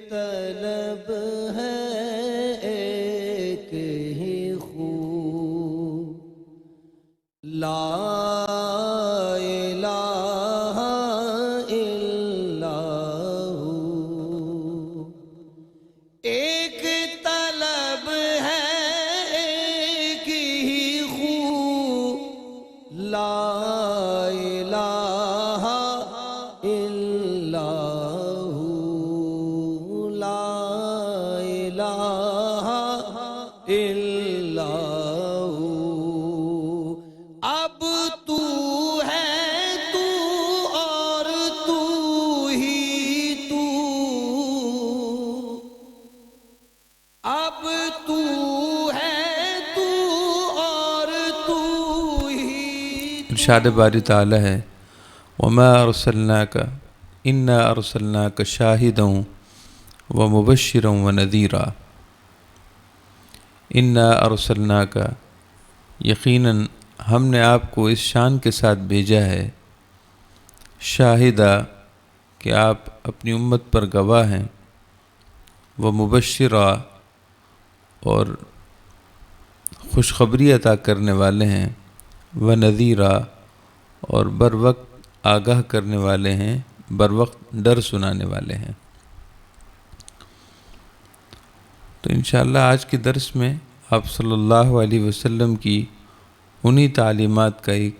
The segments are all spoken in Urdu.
طلب ہے ایک ہی خو، لا الہ الا ہو۔ ایک طلب ہے ایک ہی خو، لا الہ الا ہو، لا الہ الا ہو۔ اب تو ہے تو اور تو ہی تو، اب تو ہے تو اور تو ہی تو۔ ارشاد باری تعالی ہے وما ارسلناک انا ارسلناک شاہدا ومبشرا ونذیرا، انا ارسلناک، یقیناً ہم نے آپ کو اس شان کے ساتھ بھیجا ہے، شاہدہ کہ آپ اپنی امت پر گواہ ہیں، ومبشرا اور خوشخبری عطا کرنے والے ہیں، ونذیرا اور بر وقت آگاہ کرنے والے ہیں، بر وقت ڈر سنانے والے ہیں۔ تو انشاءاللہ آج کے درس میں آپ صلی اللہ علیہ وسلم کی انہی تعلیمات کا ایک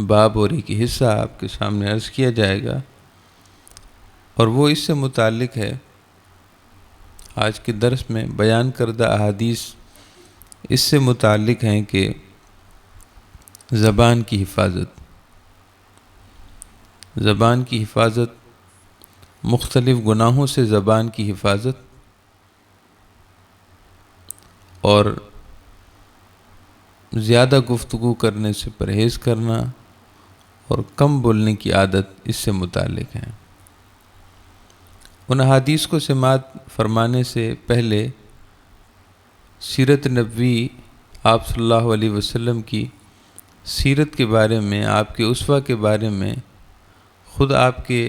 باب اور ایک حصہ آپ کے سامنے عرض کیا جائے گا، اور وہ اس سے متعلق ہے، آج کے درس میں بیان کردہ احادیث اس سے متعلق ہیں کہ زبان کی حفاظت، زبان کی حفاظت، مختلف گناہوں سے زبان کی حفاظت، اور زیادہ گفتگو کرنے سے پرہیز کرنا، اور کم بولنے کی عادت اس سے متعلق ہیں۔ ان احادیث کو سماعت فرمانے سے پہلے سیرت نبوی، آپ صلی اللہ علیہ وسلم کی سیرت کے بارے میں، آپ کے اسوہ کے بارے میں، خود آپ کے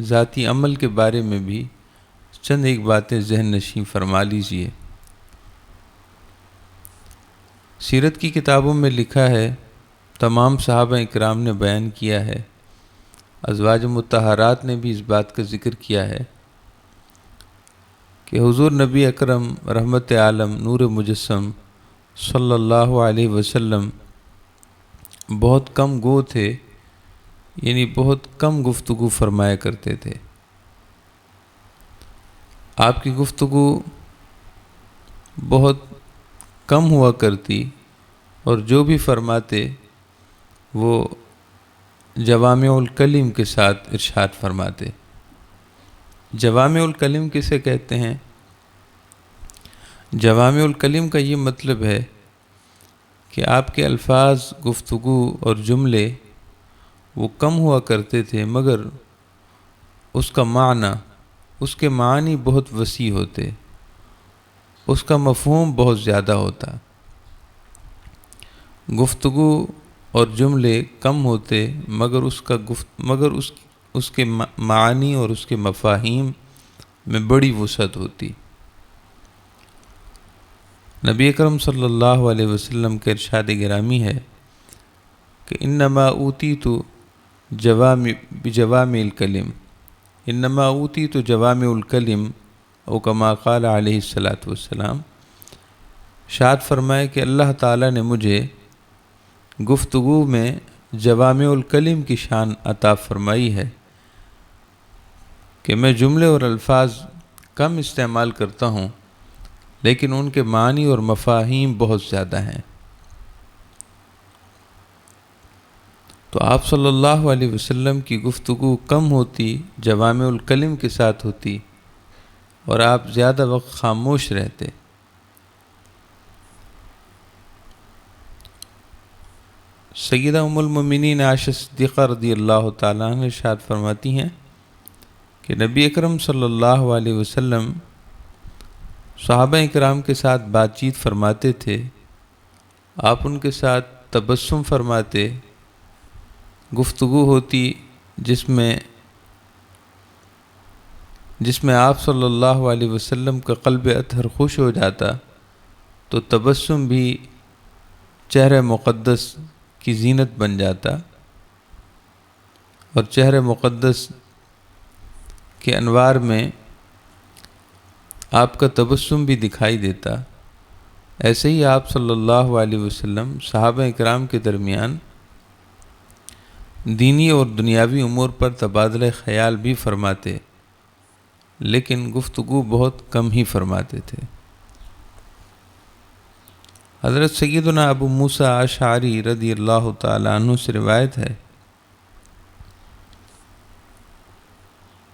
ذاتی عمل کے بارے میں بھی چند ایک باتیں ذہن نشین فرما لیجئے۔ سیرت کی کتابوں میں لکھا ہے، تمام صحابہ اکرام نے بیان کیا ہے، ازواج مطہرات نے بھی اس بات کا ذکر کیا ہے کہ حضور نبی اکرم رحمت عالم نور مجسم صلی اللہ علیہ وسلم بہت کم گو تھے، یعنی بہت کم گفتگو فرمایا کرتے تھے۔ آپ کی گفتگو بہت کم ہوا کرتی، اور جو بھی فرماتے وہ جوامع الکلم کے ساتھ ارشاد فرماتے۔ جوامع الکلم کسے کہتے ہیں؟ جوامع الکلم کا یہ مطلب ہے کہ آپ کے الفاظ، گفتگو اور جملے وہ کم ہوا کرتے تھے، مگر اس کا معنی، اس کے معنی بہت وسیع ہوتے، اس کا مفہوم بہت زیادہ ہوتا۔ گفتگو اور جملے کم ہوتے، مگر اس کے معانی اور اس کے مفاہیم میں بڑی وسعت ہوتی۔ نبی اکرم صلی اللہ علیہ وسلم کے ارشاد گرامی ہے کہ انما اوتیت بجوامع الکلم، انما اوتیت جوامع الکلم، او کما قال علیہ الصلاۃ والسلام۔ ارشاد فرمائے کہ اللہ تعالیٰ نے مجھے گفتگو میں جوامع الکلم کی شان عطا فرمائی ہے کہ میں جملے اور الفاظ کم استعمال کرتا ہوں، لیکن ان کے معنی اور مفاہیم بہت زیادہ ہیں۔ تو آپ صلی اللہ علیہ وسلم کی گفتگو کم ہوتی، جوامع الکلم کے ساتھ ہوتی، اور آپ زیادہ وقت خاموش رہتے۔ سیدہ ام المؤمنین عائشہ صدیقہ رضی اللہ تعالیٰ عنہ ارشاد فرماتی ہیں کہ نبی اکرم صلی اللہ علیہ وسلم صحابہ اکرام کے ساتھ بات چیت فرماتے تھے، آپ ان کے ساتھ تبسم فرماتے، گفتگو ہوتی جس میں جس میں آپ صلی اللہ علیہ وسلم کا قلب اطہر خوش ہو جاتا تو تبسم بھی چہرہ مقدس کی زینت بن جاتا اور چہرہ مقدس کے انوار میں آپ کا تبسم بھی دکھائی دیتا۔ ایسے ہی آپ صلی اللہ علیہ وسلم صحابہ اکرام کے درمیان دینی اور دنیاوی امور پر تبادلہ خیال بھی فرماتے، لیکن گفتگو بہت کم ہی فرماتے تھے۔ حضرت سیدنا ابو موسیٰ اشعری رضی اللہ تعالی عنہ سے روایت ہے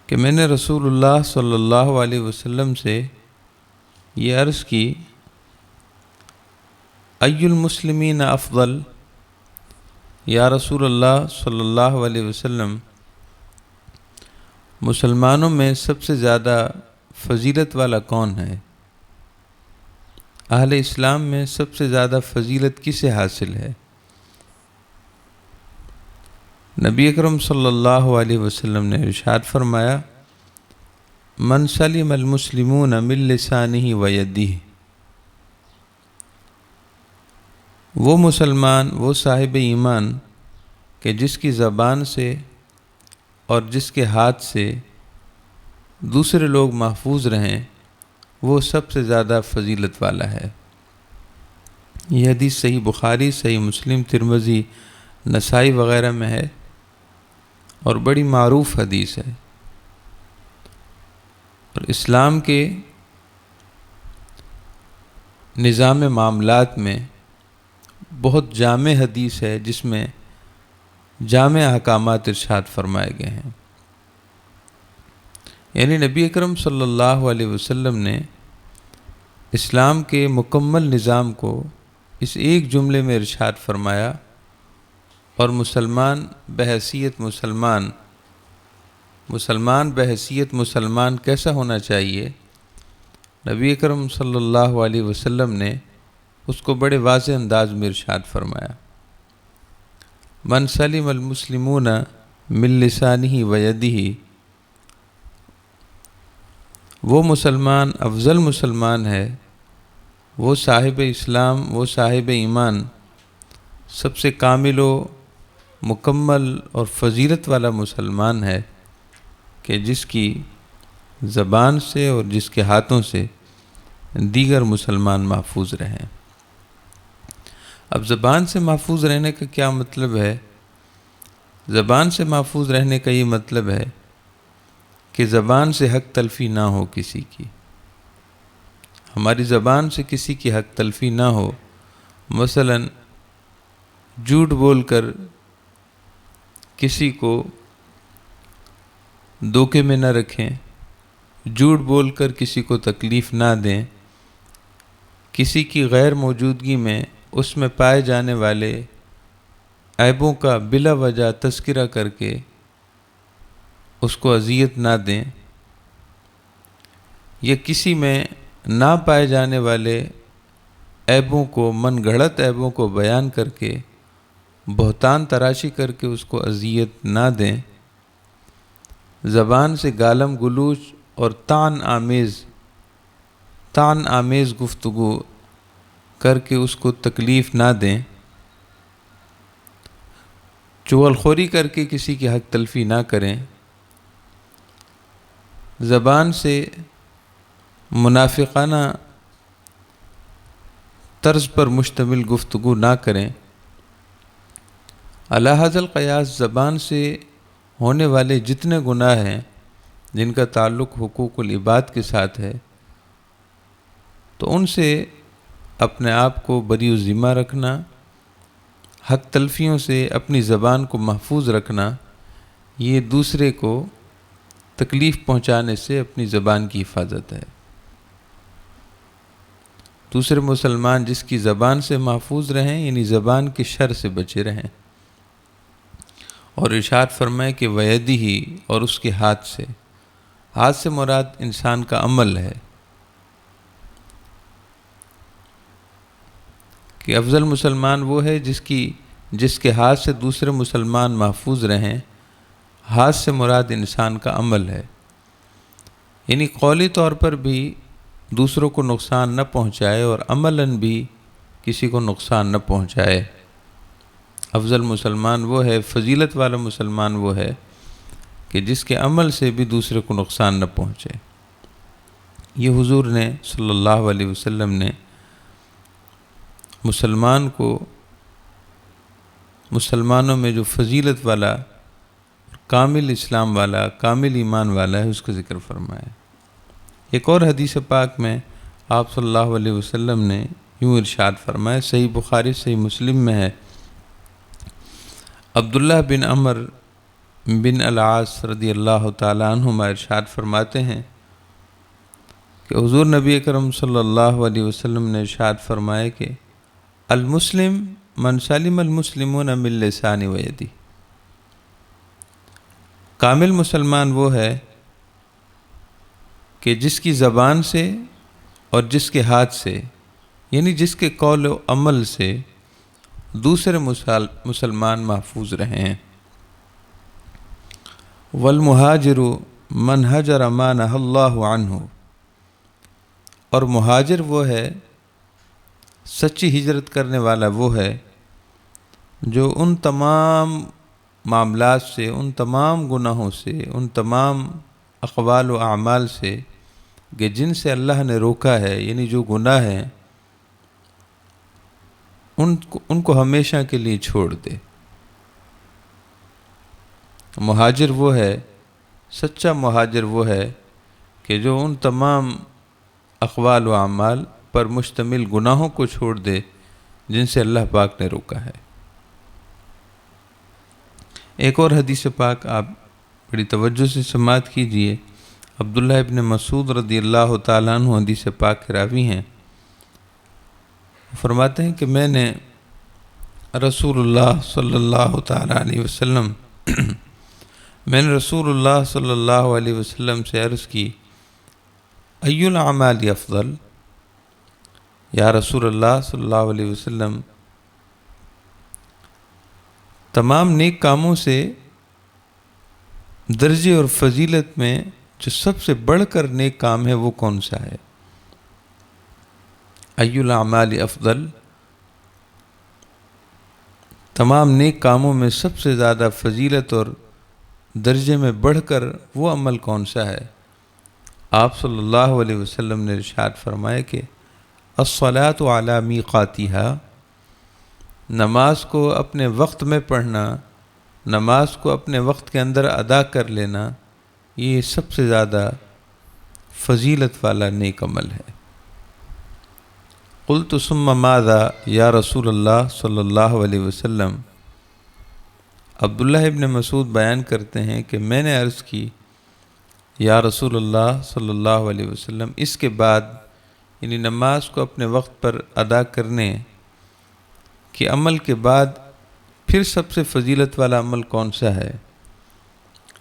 کہ میں نے رسول اللہ صلی اللہ علیہ وسلم سے یہ عرض کی، ای المسلمین افضل، یا رسول اللہ صلی اللہ علیہ وسلم، مسلمانوں میں سب سے زیادہ فضیلت والا کون ہے؟ اہل اسلام میں سب سے زیادہ فضیلت کسے حاصل ہے؟ نبی اکرم صلی اللہ علیہ وسلم نے ارشاد فرمایا، من سلم المسلمون من لسانہ و یدہ، وہ مسلمان، وہ صاحب ایمان کہ جس کی زبان سے اور جس کے ہاتھ سے دوسرے لوگ محفوظ رہیں، وہ سب سے زیادہ فضیلت والا ہے۔ یہ حدیث صحیح بخاری، صحیح مسلم، ترمذی، نسائی وغیرہ میں ہے اور بڑی معروف حدیث ہے، اور اسلام کے نظام معاملات میں بہت جامع حدیث ہے، جس میں جامع احکامات ارشاد فرمائے گئے ہیں۔ یعنی نبی اکرم صلی اللہ علیہ وسلم نے اسلام کے مکمل نظام کو اس ایک جملے میں ارشاد فرمایا، اور مسلمان بحیثیت مسلمان کیسا ہونا چاہیے، نبی اکرم صلی اللہ علیہ وسلم نے اس کو بڑے واضح انداز میں ارشاد فرمایا، من سلم المسلمون من لسانہ و یدہ، وہ مسلمان افضل مسلمان ہے، وہ صاحب اسلام، وہ صاحب ایمان، سب سے کامل و مکمل اور فضیلت والا مسلمان ہے کہ جس کی زبان سے اور جس کے ہاتھوں سے دیگر مسلمان محفوظ رہیں۔ اب زبان سے محفوظ رہنے کا کیا مطلب ہے؟ زبان سے محفوظ رہنے کا یہ مطلب ہے کہ زبان سے حق تلفی نہ ہو کسی کی، ہماری زبان سے کسی کی حق تلفی نہ ہو۔ مثلا جھوٹ بول کر کسی کو دھوکے میں نہ رکھیں، جھوٹ بول کر کسی کو تکلیف نہ دیں، کسی کی غیر موجودگی میں اس میں پائے جانے والے عیبوں کا بلا وجہ تذکرہ کر کے اس کو اذیت نہ دیں، یا کسی میں نہ پائے جانے والے عیبوں کو، من گھڑت عیبوں کو بیان کر کے بہتان تراشی کر کے اس کو اذیت نہ دیں۔ زبان سے گالم گلوچ اور طعن آمیز گفتگو کر کے اس کو تکلیف نہ دیں، چغلخوری کر کے کسی کی حق تلفی نہ کریں، زبان سے منافقانہ طرز پر مشتمل گفتگو نہ کریں۔ علی ھذا القیاس زبان سے ہونے والے جتنے گناہ ہیں جن کا تعلق حقوق العباد کے ساتھ ہے، تو ان سے اپنے آپ کو بری ذمہ رکھنا، حق تلفیوں سے اپنی زبان کو محفوظ رکھنا، یہ دوسرے کو تکلیف پہنچانے سے اپنی زبان کی حفاظت ہے۔ دوسرے مسلمان جس کی زبان سے محفوظ رہیں، یعنی زبان کے شر سے بچے رہیں، اور ارشاد فرمائے کہ وَيَدِهِ، اور اس کے ہاتھ سے مراد انسان کا عمل ہے، کہ افضل مسلمان وہ ہے جس کے ہاتھ سے دوسرے مسلمان محفوظ رہیں۔ ہاتھ سے مراد انسان کا عمل ہے، یعنی قولی طور پر بھی دوسروں کو نقصان نہ پہنچائے اور عملاً بھی کسی کو نقصان نہ پہنچائے۔ افضل مسلمان وہ ہے، فضیلت والا مسلمان وہ ہے کہ جس کے عمل سے بھی دوسرے کو نقصان نہ پہنچے۔ یہ حضور نے صلی اللہ علیہ وسلم نے مسلمان کو، مسلمانوں میں جو فضیلت والا، کامل اسلام والا، کامل ایمان والا ہے، اس کا ذکر فرمایا۔ ایک اور حدیث پاک میں آپ صلی اللہ علیہ وسلم نے یوں ارشاد فرمایا، صحیح بخاری صحیح مسلم میں ہے، عبداللہ بن عمر بن العاص رضی اللہ تعالیٰ عنہما ارشاد فرماتے ہیں کہ حضور نبی اکرم صلی اللہ علیہ وسلم نے ارشاد فرمایا کہ المسلم من سلم المسلمون من لسان و یدی، کامل مسلمان وہ ہے کہ جس کی زبان سے اور جس کے ہاتھ سے، یعنی جس کے قول و عمل سے دوسرے مسلمان محفوظ رہے ہیں۔ والمہاجر من ہجر ما نہی اللہ عنہ، اور مہاجر وہ ہے، سچی ہجرت کرنے والا وہ ہے جو ان تمام معاملات سے، ان تمام گناہوں سے، ان تمام اقوال و اعمال سے کہ جن سے اللہ نے روکا ہے، یعنی جو گناہ ہیں ان کو ہمیشہ کے لیے چھوڑ دے۔ مہاجر وہ ہے، سچا مہاجر وہ ہے کہ جو ان تمام اقوال و اعمال پر مشتمل گناہوں کو چھوڑ دے جن سے اللہ پاک نے روکا ہے۔ ایک اور حدیث پاک آپ بڑی توجہ سے سماعت کیجئے، عبداللہ ابن مسعود رضی اللہ تعالیٰ عنہ حدیث پاک کے راوی ہیں، فرماتے ہیں کہ میں نے رسول اللہ صلی اللہ تعالیٰ علیہ وسلم میں نے رسول اللہ صلی اللہ علیہ وسلم سے عرض کی، ای الاعمال افضل، یا رسول اللہ صلی اللہ علیہ وسلم تمام نیک کاموں سے درجے اور فضیلت میں جو سب سے بڑھ کر نیک کام ہے وہ کون سا ہے؟ ای الاعمال افضل، تمام نیک کاموں میں سب سے زیادہ فضیلت اور درجے میں بڑھ کر وہ عمل کون سا ہے؟ آپ صلی اللہ علیہ وسلم نے ارشاد فرمایا کہ الصلاۃ علی میقاتہا، نماز کو اپنے وقت میں پڑھنا، نماز کو اپنے وقت کے اندر ادا کر لینا، یہ سب سے زیادہ فضیلت والا نیک عمل ہے۔ قلت ثم ماذا یا رسول اللہ صلی اللہ علیہ وسلم، عبداللہ ابن مسعود بیان کرتے ہیں کہ میں نے عرض کی، یا رسول اللہ صلی اللہ علیہ وسلم، اس کے بعد یعنی نماز کو اپنے وقت پر ادا کرنے کے عمل کے بعد پھر سب سے فضیلت والا عمل کون سا ہے؟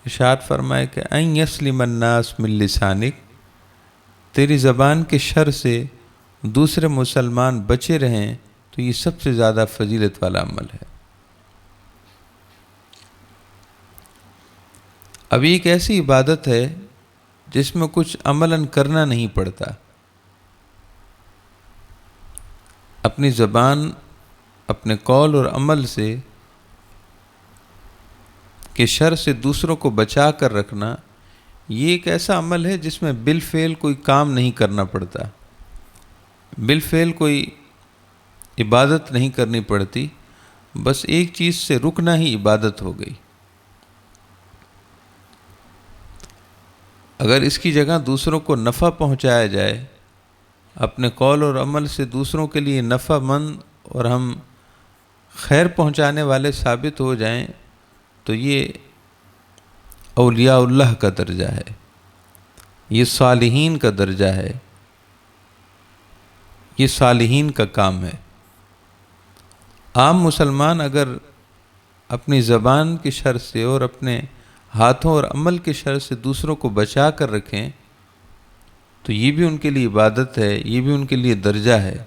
ارشاد فرمائے کہ ان یسلم الناس من لسانک، تیری زبان کے شر سے دوسرے مسلمان بچے رہیں تو یہ سب سے زیادہ فضیلت والا عمل ہے۔ اب یہ ایک ایسی عبادت ہے جس میں کچھ عملاً کرنا نہیں پڑتا، اپنی زبان، اپنے قول اور عمل سے کہ شر سے دوسروں کو بچا کر رکھنا، یہ ایک ایسا عمل ہے جس میں بالفعل کوئی کام نہیں کرنا پڑتا، بالفعل کوئی عبادت نہیں کرنی پڑتی، بس ایک چیز سے رکنا ہی عبادت ہو گئی۔ اگر اس کی جگہ دوسروں کو نفع پہنچایا جائے، اپنے قول اور عمل سے دوسروں کے لیے نفع مند اور ہم خیر پہنچانے والے ثابت ہو جائیں تو یہ اولیاء اللہ کا درجہ ہے، یہ صالحین کا درجہ ہے، یہ صالحین کا کام ہے۔ عام مسلمان اگر اپنی زبان کے شر سے اور اپنے ہاتھوں اور عمل کے شر سے دوسروں کو بچا کر رکھیں تو یہ بھی ان کے لیے عبادت ہے، یہ بھی ان کے لیے درجہ ہے۔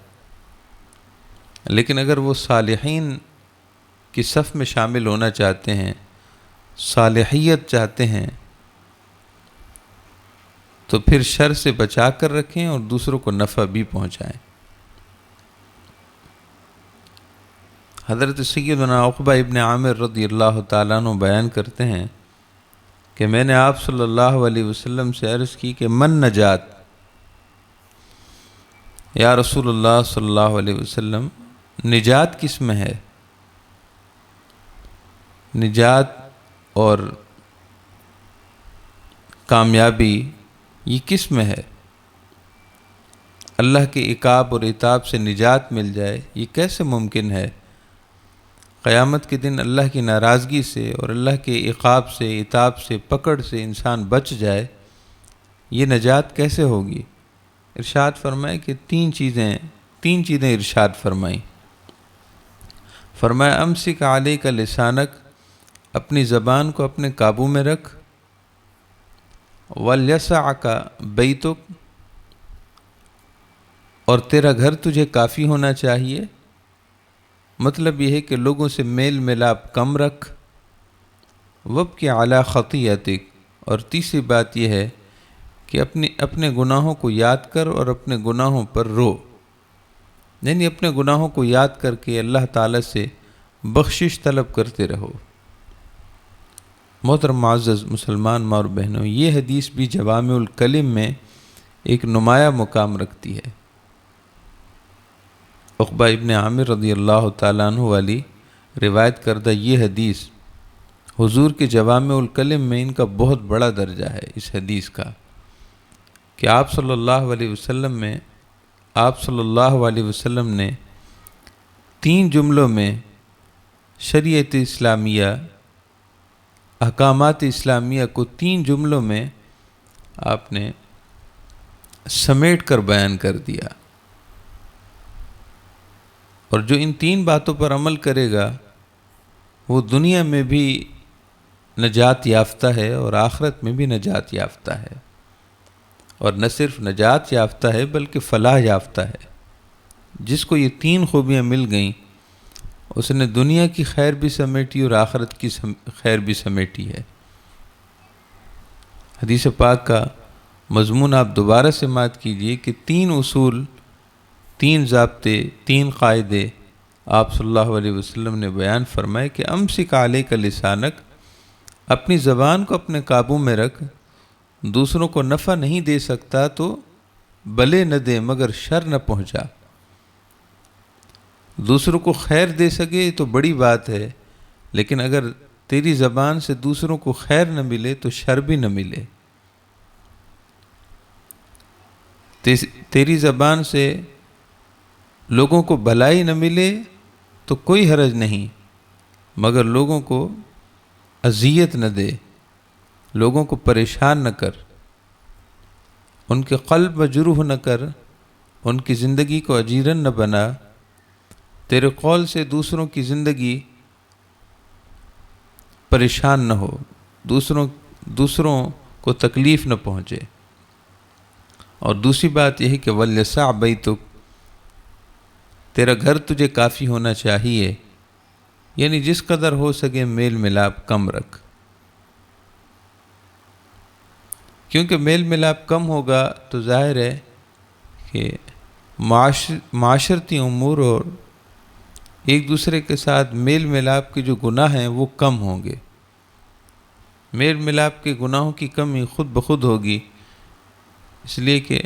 لیکن اگر وہ صالحین کی صف میں شامل ہونا چاہتے ہیں، صالحیت چاہتے ہیں، تو پھر شر سے بچا کر رکھیں اور دوسروں کو نفع بھی پہنچائیں۔ حضرت سیدنا عقبہ ابن عامر رضی اللہ تعالیٰ عنہ بیان کرتے ہیں کہ میں نے آپ صلی اللہ علیہ وسلم سے عرض کی کہ من نجات، یا رسول اللہ صلی اللہ علیہ وسلم نجات کس میں ہے؟ نجات اور کامیابی یہ کس میں ہے؟ اللہ کے عقاب اور عتاب سے نجات مل جائے، یہ کیسے ممکن ہے؟ قیامت کے دن اللہ کی ناراضگی سے اور اللہ کے عقاب سے، عتاب سے، پکڑ سے انسان بچ جائے، یہ نجات کیسے ہوگی؟ ارشاد فرمائے کہ تین چیزیں ارشاد فرمائیں۔ فرمایا امسک علیک لسانک، اپنی زبان کو اپنے قابو میں رکھ، ولیسعک بیتک، اور تیرا گھر تجھے کافی ہونا چاہیے، مطلب یہ ہے کہ لوگوں سے میل ملاپ کم رکھ، وابکی علی خطیئتک، اور تیسری بات یہ ہے کہ اپنے گناہوں کو یاد کر اور اپنے گناہوں پر رو، یعنی اپنے گناہوں کو یاد کر کے اللہ تعالیٰ سے بخشش طلب کرتے رہو۔ محترم معزز مسلمان ماں اور بہنوں، یہ حدیث بھی جوامع الکلم میں ایک نمایاں مقام رکھتی ہے۔ عقبہ ابن عامر رضی اللہ تعالیٰ عنہ والی روایت کردہ یہ حدیث حضور کے جوامع الکلم میں ان کا بہت بڑا درجہ ہے، اس حدیث کا، کہ آپ صلی اللہ علیہ وسلم نے 3 جملوں میں شریعت اسلامیہ، احکامات اسلامیہ کو 3 جملوں میں آپ نے سمیٹ کر بیان کر دیا، اور جو ان 3 باتوں پر عمل کرے گا وہ دنیا میں بھی نجات یافتہ ہے اور آخرت میں بھی نجات یافتہ ہے، اور نہ صرف نجات یافتہ ہے بلکہ فلاح یافتہ ہے۔ جس کو یہ 3 خوبیاں مل گئیں اس نے دنیا کی خیر بھی سمیٹی اور آخرت کی خیر بھی سمیٹی ہے۔ حدیث پاک کا مضمون آپ دوبارہ سماعت کیجئے کہ 3 اصول، 3 ضابطے، 3 قاعدے آپ صلی اللہ علیہ وسلم نے بیان فرمائے کہ امسک علیک لسانک، اپنی زبان کو اپنے قابو میں رکھ، دوسروں کو نفع نہیں دے سکتا تو بلے نہ دے مگر شر نہ پہنچا، دوسروں کو خیر دے سکے تو بڑی بات ہے، لیکن اگر تیری زبان سے دوسروں کو خیر نہ ملے تو شر بھی نہ ملے۔ تیری زبان سے لوگوں کو بھلائی نہ ملے تو کوئی حرج نہیں، مگر لوگوں کو اذیت نہ دے، لوگوں کو پریشان نہ کر، ان کے قلب مجروح نہ کر، ان کی زندگی کو اجیرن نہ بنا، تیرے قول سے دوسروں کی زندگی پریشان نہ ہو، دوسروں کو تکلیف نہ پہنچے۔ اور دوسری بات یہ ہے کہ ولیسع بیتک، تیرا گھر تجھے کافی ہونا چاہیے، یعنی جس قدر ہو سکے میل ملاپ کم رکھ، کیونکہ میل ملاپ کم ہوگا تو ظاہر ہے کہ معاشرتی امور اور ایک دوسرے کے ساتھ میل ملاپ کے جو گناہ ہیں وہ کم ہوں گے۔ میل ملاپ کے گناہوں کی کمی خود بخود ہوگی، اس لیے کہ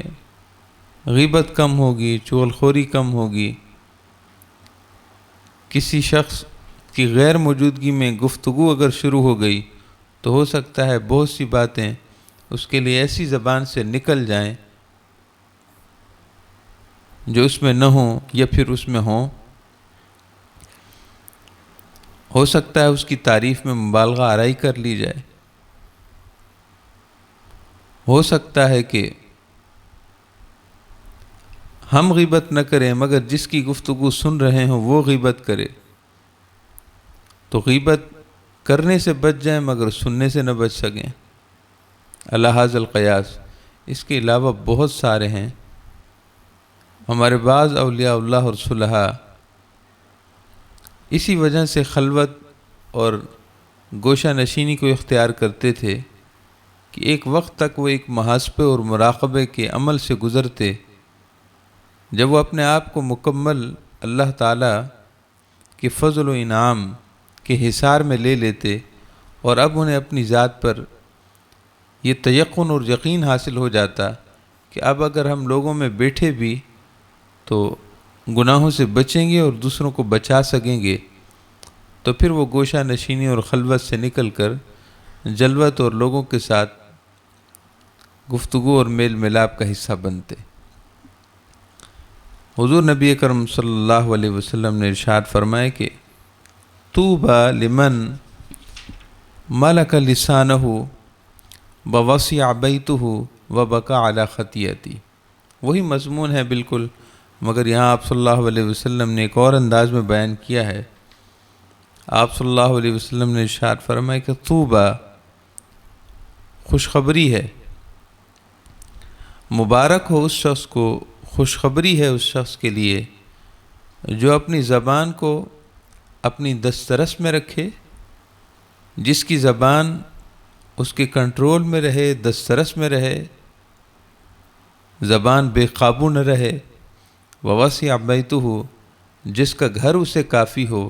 غیبت کم ہوگی، چغلخوری کم ہوگی، کسی شخص کی غیر موجودگی میں گفتگو اگر شروع ہو گئی تو ہو سکتا ہے بہت سی باتیں اس کے لیے ایسی زبان سے نکل جائیں جو اس میں نہ ہوں یا پھر اس میں ہوں۔ ہو سکتا ہے اس کی تعریف میں مبالغہ آرائی کر لی جائے، ہو سکتا ہے کہ ہم غیبت نہ کریں مگر جس کی گفتگو سن رہے ہوں وہ غیبت کرے، تو غیبت کرنے سے بچ جائیں مگر سننے سے نہ بچ سکیں۔ علی ھذا القیاس، اس کے علاوہ بہت سارے ہیں۔ ہمارے بعض اولیاء اللہ اور صلحاء اسی وجہ سے خلوت اور گوشہ نشینی کو اختیار کرتے تھے کہ ایک وقت تک وہ ایک محاسبے اور مراقبے کے عمل سے گزرتے، جب وہ اپنے آپ کو مکمل اللہ تعالیٰ کے فضل و انعام کے حصار میں لے لیتے، اور اب انہیں اپنی ذات پر یہ تیقن اور یقین حاصل ہو جاتا کہ اب اگر ہم لوگوں میں بیٹھے بھی تو گناہوں سے بچیں گے اور دوسروں کو بچا سکیں گے، تو پھر وہ گوشہ نشینی اور خلوت سے نکل کر جلوت اور لوگوں کے ساتھ گفتگو اور میل ملاپ کا حصہ بنتے۔ حضور نبی اکرم صلی اللہ علیہ وسلم نے ارشاد فرمایا کہ طوبی لمن ملک لسانہ ووسع بیتہ وبکا علی خطیئتی۔ وہی مضمون ہے بالکل، مگر یہاں آپ صلی اللہ علیہ وسلم نے ایک اور انداز میں بیان کیا ہے۔ آپ صلی اللہ علیہ وسلم نے ارشاد فرمایا کہ طوبی، خوشخبری ہے، مبارک ہو اس شخص کو، خوشخبری ہے اس شخص کے لیے جو اپنی زبان کو اپنی دسترس میں رکھے، جس کی زبان اس کے کنٹرول میں رہے، دسترس میں رہے، زبان بے قابو نہ رہے، ووسع بیتہ، جس کا گھر اسے کافی ہو،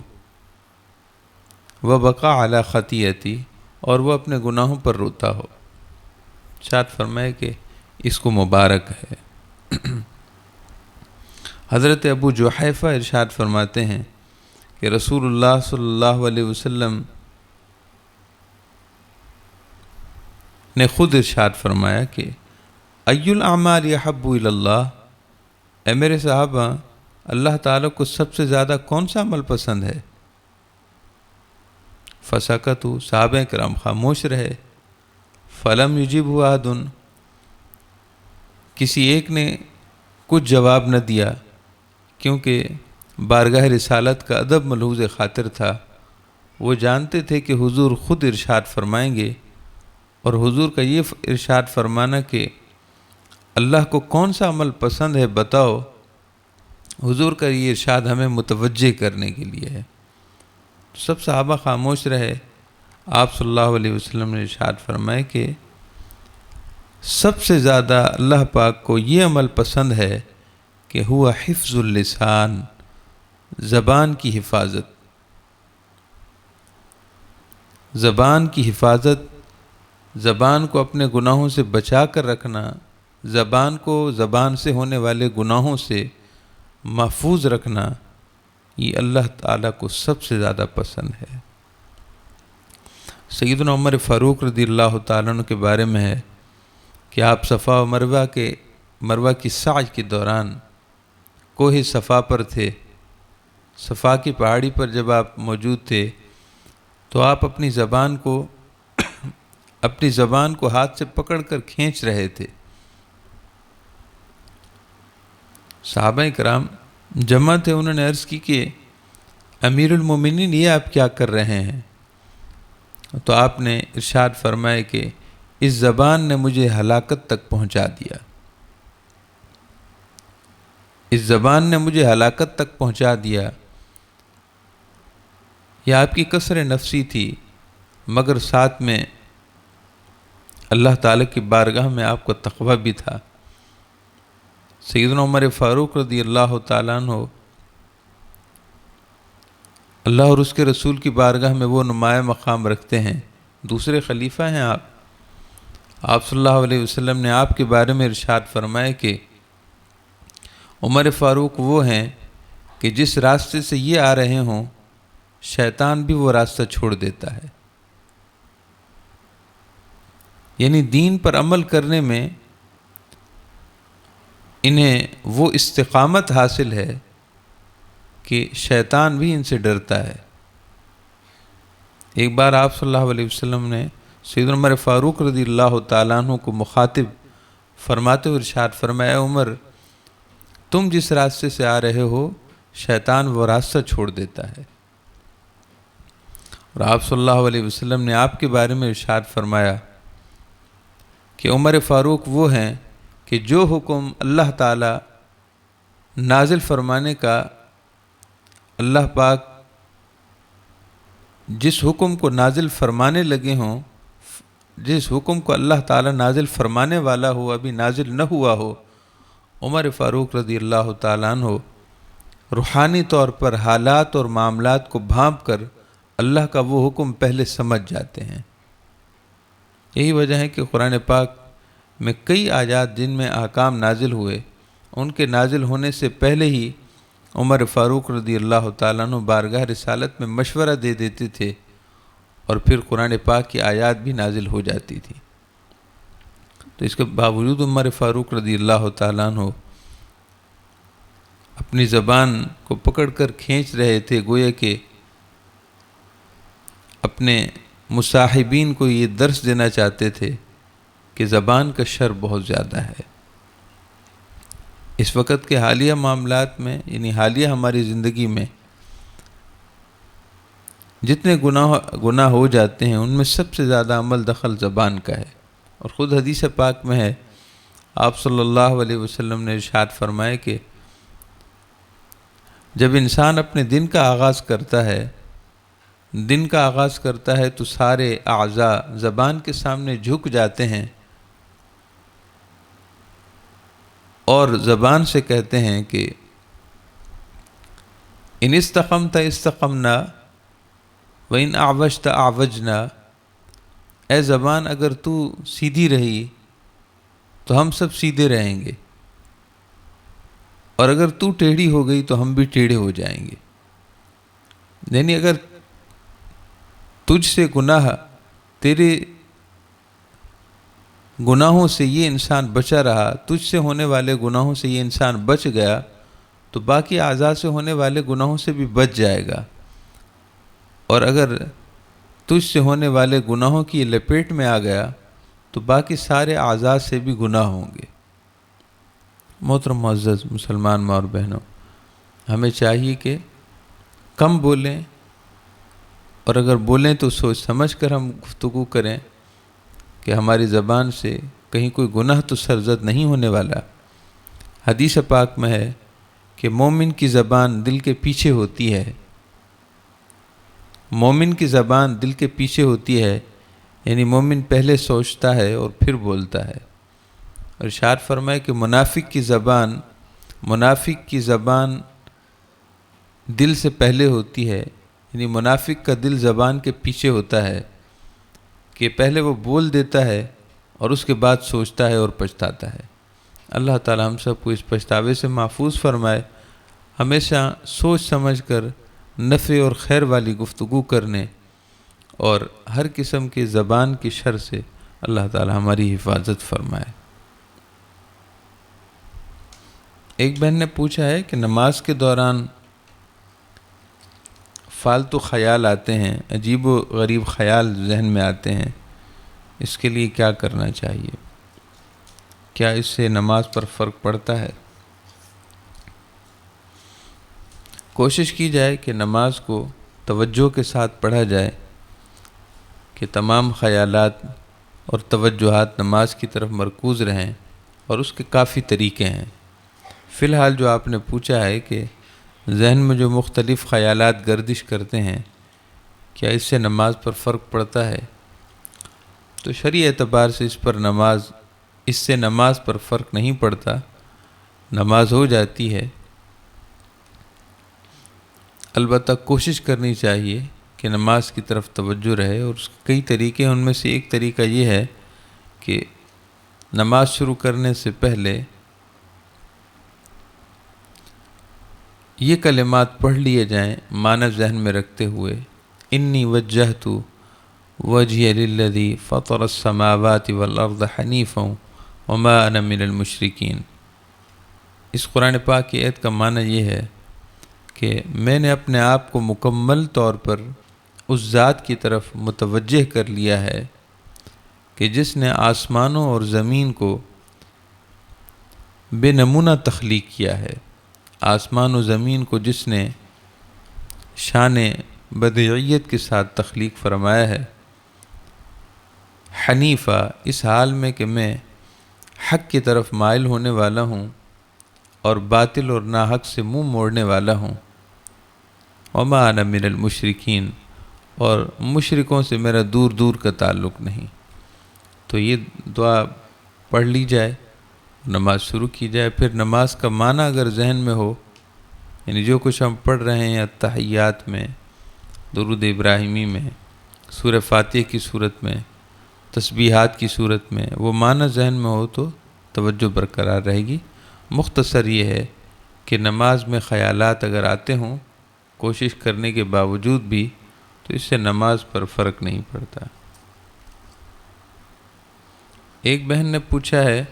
وبکا علی خطیئتی، اور وہ اپنے گناہوں پر روتا ہو۔ ارشاد فرمائے کہ اس کو مبارک ہے۔ حضرت ابو جحیفہ ارشاد فرماتے ہیں کہ رسول اللہ صلی اللہ علیہ وسلم نے خود ارشاد فرمایا کہ ای الاعمال احب الی اللہ، اے میرے صحابہ، اللہ تعالیٰ کو سب سے زیادہ کون سا عمل پسند ہے؟ فسکتوا، صحابہ کرام خاموش رہے۔ فلم یجبہ احد، کسی ایک نے کچھ جواب نہ دیا، کیونکہ بارگاہ رسالت کا ادب ملحوظ خاطر تھا۔ وہ جانتے تھے کہ حضور خود ارشاد فرمائیں گے، اور حضور کا یہ ارشاد فرمانا کہ اللہ کو کون سا عمل پسند ہے بتاؤ، حضور کا یہ ارشاد ہمیں متوجہ کرنے کے لیے ہے۔ سب صحابہ خاموش رہے۔ آپ صلی اللہ علیہ وسلم نے ارشاد فرمائے کہ سب سے زیادہ اللہ پاک کو یہ عمل پسند ہے کہ ہوا حفظ اللسان، زبان کی حفاظت، زبان کی حفاظت، زبان کو اپنے گناہوں سے بچا کر رکھنا، زبان کو زبان سے ہونے والے گناہوں سے محفوظ رکھنا، یہ اللہ تعالیٰ کو سب سے زیادہ پسند ہے۔ سیدنا عمر فاروق رضی اللہ تعالیٰ عنہ کے بارے میں ہے کہ آپ صفا و مروہ کی سعی کے دوران کوہ صفا پر تھے۔ صفا کی پہاڑی پر جب آپ موجود تھے تو آپ اپنی زبان کو ہاتھ سے پکڑ کر کھینچ رہے تھے۔ صحابہ کرام جمع تھے، انہوں نے عرض کی کہ امیر المومنین یہ آپ کیا کر رہے ہیں؟ تو آپ نے ارشاد فرمایا کہ اس زبان نے مجھے ہلاکت تک پہنچا دیا، اس زبان نے مجھے ہلاکت تک پہنچا دیا۔ یہ آپ کی کسر نفسی تھی، مگر ساتھ میں اللہ تعالیٰ کی بارگاہ میں آپ کو تقویٰ بھی تھا۔ سیدنا عمر فاروق رضی اللہ تعالیٰ عنہ اللہ اور اس کے رسول کی بارگاہ میں وہ نمایاں مقام رکھتے ہیں، دوسرے خلیفہ ہیں آپ صلی اللہ علیہ وسلم نے آپ کے بارے میں ارشاد فرمایا کہ عمر فاروق وہ ہیں کہ جس راستے سے یہ آ رہے ہوں شیطان بھی وہ راستہ چھوڑ دیتا ہے۔ یعنی دین پر عمل کرنے میں انہیں وہ استقامت حاصل ہے کہ شیطان بھی ان سے ڈرتا ہے۔ ایک بار آپ صلی اللہ علیہ وسلم نے سیدنا عمر فاروق رضی اللہ تعالیٰ عنہ کو مخاطب فرماتے ہوئے ارشاد فرمایا، عمر تم جس راستے سے آ رہے ہو شیطان وہ راستہ چھوڑ دیتا ہے۔ اور آپ صلی اللہ علیہ وسلم نے آپ کے بارے میں ارشاد فرمایا کہ عمر فاروق وہ ہیں کہ جو حکم اللہ تعالیٰ نازل فرمانے کا، اللہ پاک جس حکم کو نازل فرمانے لگے ہوں جس حکم کو اللہ تعالیٰ نازل فرمانے والا ہو ابھی نازل نہ ہوا ہو، عمر فاروق رضی اللہ تعالیٰ عنہ روحانی طور پر حالات اور معاملات کو بھانپ کر اللہ کا وہ حکم پہلے سمجھ جاتے ہیں۔ یہی وجہ ہے کہ قرآن پاک میں کئی آیات جن میں احکام نازل ہوئے، ان کے نازل ہونے سے پہلے ہی عمر فاروق رضی اللہ تعالیٰ عنہ بارگاہ رسالت میں مشورہ دے دیتے تھے، اور پھر قرآن پاک کی آیات بھی نازل ہو جاتی تھی۔ تو اس کے باوجود عمر فاروق رضی اللہ تعالیٰ عنہ اپنی زبان کو پکڑ کر کھینچ رہے تھے، گویا کہ اپنے مصاحبین کو یہ درس دینا چاہتے تھے کہ زبان کا شر بہت زیادہ ہے۔ اس وقت کے حالیہ معاملات میں، یعنی حالیہ ہماری زندگی میں جتنے گناہ ہو جاتے ہیں، ان میں سب سے زیادہ عمل دخل زبان کا ہے۔ اور خود حدیث پاک میں ہے، آپ صلی اللہ علیہ وسلم نے ارشاد فرمایا کہ جب انسان اپنے دن کا آغاز کرتا ہے تو سارے اعضاء زبان کے سامنے جھک جاتے ہیں اور زبان سے کہتے ہیں کہ ان استقمت استقمنا وَإِنْ أَعْوَجْتَ أَعْوَجْنَا، اے زبان اگر تو سیدھی رہی تو ہم سب سیدھے رہیں گے، اور اگر تو ٹیڑھی ہو گئی تو ہم بھی ٹیڑھے ہو جائیں گے۔ یعنی اگر تجھ سے تیرے گناہوں سے یہ انسان بچا رہا، تجھ سے ہونے والے گناہوں سے یہ انسان بچ گیا، تو باقی اعضاء سے ہونے والے گناہوں سے بھی بچ جائے گا، اور اگر تجھ سے ہونے والے گناہوں کی لپیٹ میں آ گیا تو باقی سارے اعضاء سے بھی گناہ ہوں گے۔ محترم معزز مسلمان ماں اور بہنوں، ہمیں چاہیے کہ کم بولیں، اور اگر بولیں تو سوچ سمجھ کر ہم گفتگو کریں کہ ہماری زبان سے کہیں کوئی گناہ تو سرزد نہیں ہونے والا۔ حدیث پاک میں ہے کہ مومن کی زبان دل کے پیچھے ہوتی ہے، مومن کی زبان دل کے پیچھے ہوتی ہے، یعنی مومن پہلے سوچتا ہے اور پھر بولتا ہے۔ اور ارشاد فرمائے کہ منافق کی زبان دل سے پہلے ہوتی ہے، یعنی منافق کا دل زبان کے پیچھے ہوتا ہے کہ پہلے وہ بول دیتا ہے اور اس کے بعد سوچتا ہے اور پچھتاتا ہے۔ اللہ تعالی ہم سب کو اس پچھتاوے سے محفوظ فرمائے۔ ہمیشہ سوچ سمجھ کر نفع اور خیر والی گفتگو کرنے اور ہر قسم کی زبان کی شر سے اللہ تعالی ہماری حفاظت فرمائے۔ ایک بہن نے پوچھا ہے کہ نماز کے دوران فالتو خیال آتے ہیں، عجیب و غریب خیال ذہن میں آتے ہیں، اس کے لیے کیا کرنا چاہیے؟ کیا اس سے نماز پر فرق پڑتا ہے؟ کوشش کی جائے کہ نماز کو توجہ کے ساتھ پڑھا جائے، کہ تمام خیالات اور توجہات نماز کی طرف مرکوز رہیں، اور اس کے کافی طریقے ہیں۔ فی الحال جو آپ نے پوچھا ہے کہ ذہن میں جو مختلف خیالات گردش کرتے ہیں، کیا اس سے نماز پر فرق پڑتا ہے؟ تو شرعی اعتبار سے اس سے نماز پر فرق نہیں پڑتا، نماز ہو جاتی ہے۔ البتہ کوشش کرنی چاہیے کہ نماز کی طرف توجہ رہے، اور اس کے کئی طریقے ہیں۔ ان میں سے ایک طریقہ یہ ہے کہ نماز شروع کرنے سے پہلے یہ کلمات پڑھ لیے جائیں معنی ذہن میں رکھتے ہوئے، انی وجہت وجہی للذی فطر السماوات والارض حنیفا وما انا من المشرکین۔ اس قرآن پاک کی آیت کا معنی یہ ہے کہ میں نے اپنے آپ کو مکمل طور پر اس ذات کی طرف متوجہ کر لیا ہے کہ جس نے آسمانوں اور زمین کو بے نمونہ تخلیق کیا ہے، آسمان و زمین کو جس نے شان بدیعیت کے ساتھ تخلیق فرمایا ہے، حنیفہ، اس حال میں کہ میں حق کی طرف مائل ہونے والا ہوں اور باطل اور ناحق سے منہ موڑنے والا ہوں، وما انا من المشرکین، اور مشرکوں سے میرا دور دور کا تعلق نہیں۔ تو یہ دعا پڑھ لی جائے، نماز شروع کی جائے۔ پھر نماز کا معنی اگر ذہن میں ہو، یعنی جو کچھ ہم پڑھ رہے ہیں التحیات میں، درود ابراہیمی میں، سورہ فاتحہ کی صورت میں، تسبیحات کی صورت میں، وہ معنی ذہن میں ہو تو توجہ برقرار رہے گی۔ مختصر یہ ہے کہ نماز میں خیالات اگر آتے ہوں کوشش کرنے کے باوجود بھی، تو اس سے نماز پر فرق نہیں پڑتا۔ ایک بہن نے پوچھا ہے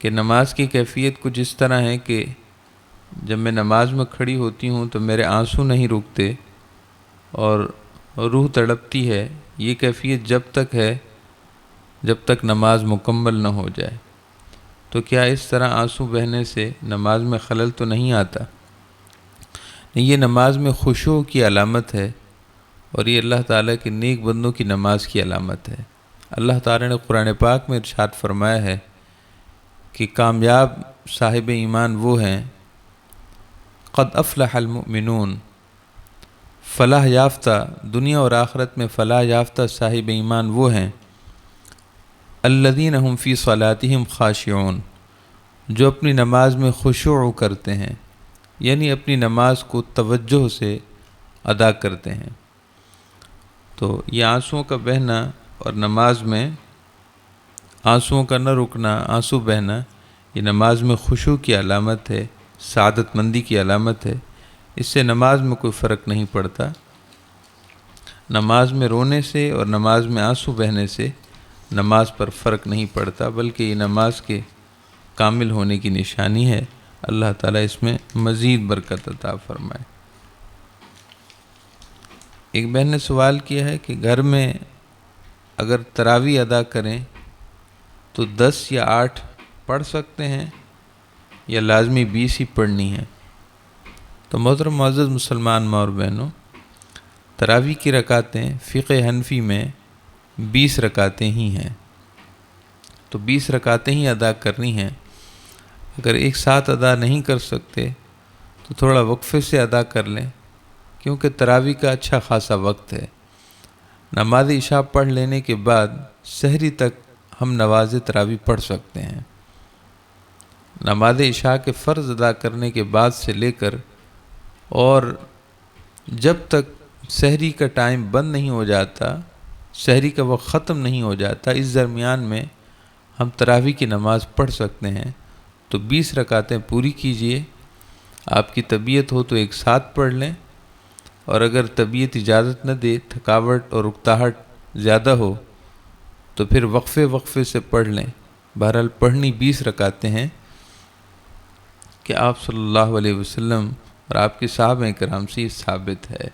کہ نماز کی کیفیت کچھ اس طرح ہے کہ جب میں نماز میں کھڑی ہوتی ہوں تو میرے آنسو نہیں رکتے اور روح تڑپتی ہے، یہ کیفیت جب تک ہے جب تک نماز مکمل نہ ہو جائے، تو کیا اس طرح آنسو بہنے سے نماز میں خلل تو نہیں آتا؟ نہیں، یہ نماز میں خشوع کی علامت ہے، اور یہ اللہ تعالیٰ کے نیک بندوں کی نماز کی علامت ہے۔ اللہ تعالیٰ نے قرآن پاک میں ارشاد فرمایا ہے کہ کامیاب صاحب ایمان وہ ہیں، قد افلح المؤمنون، فلاح یافتہ، دنیا اور آخرت میں فلاح یافتہ صاحب ایمان وہ ہیں، الذین هم فی صلاتہم خاشعون، جو اپنی نماز میں خشوع کرتے ہیں، یعنی اپنی نماز کو توجہ سے ادا کرتے ہیں۔ تو یہ آنسوؤں کا بہنا اور نماز میں آنسوؤں کا نہ رکنا، آنسو بہنا، یہ نماز میں خشوع کی علامت ہے، سعادت مندی کی علامت ہے۔ اس سے نماز میں کوئی فرق نہیں پڑتا۔ نماز میں رونے سے اور نماز میں آنسو بہنے سے نماز پر فرق نہیں پڑتا، بلکہ یہ نماز کے کامل ہونے کی نشانی ہے۔ اللہ تعالیٰ اس میں مزید برکت عطا فرمائے۔ ایک بہن نے سوال کیا ہے کہ گھر میں اگر تراویح ادا کریں تو 10 یا 8 پڑھ سکتے ہیں یا لازمی 20 ہی پڑھنی ہے؟ تو محترم معزز مسلمان ماں اور بہنوں، تراویح کی رکعتیں فقہ حنفی میں 20 رکعتیں ہی ہیں، تو 20 رکعتیں ہی ادا کرنی ہیں۔ اگر ایک ساتھ ادا نہیں کر سکتے تو تھوڑا وقفے سے ادا کر لیں، کیونکہ تراویح کا اچھا خاصا وقت ہے۔ نماز عشاء پڑھ لینے کے بعد سحری تک ہم نماز تراویح پڑھ سکتے ہیں۔ نماز عشاء کے فرض ادا کرنے کے بعد سے لے کر اور جب تک سحری کا ٹائم بند نہیں ہو جاتا، سحری کا وقت ختم نہیں ہو جاتا، اس درمیان میں ہم تراویح کی نماز پڑھ سکتے ہیں۔ تو 20 رکعتیں پوری کیجئے۔ آپ کی طبیعت ہو تو ایک ساتھ پڑھ لیں، اور اگر طبیعت اجازت نہ دے، تھکاوٹ اور اکتاہٹ زیادہ ہو، تو پھر وقفے سے پڑھ لیں۔ بہرحال پڑھنی 20 رکعتیں ہیں کہ آپ صلی اللہ علیہ وسلم اور آپ کے صحابہ کرام سے یہ ثابت ہے۔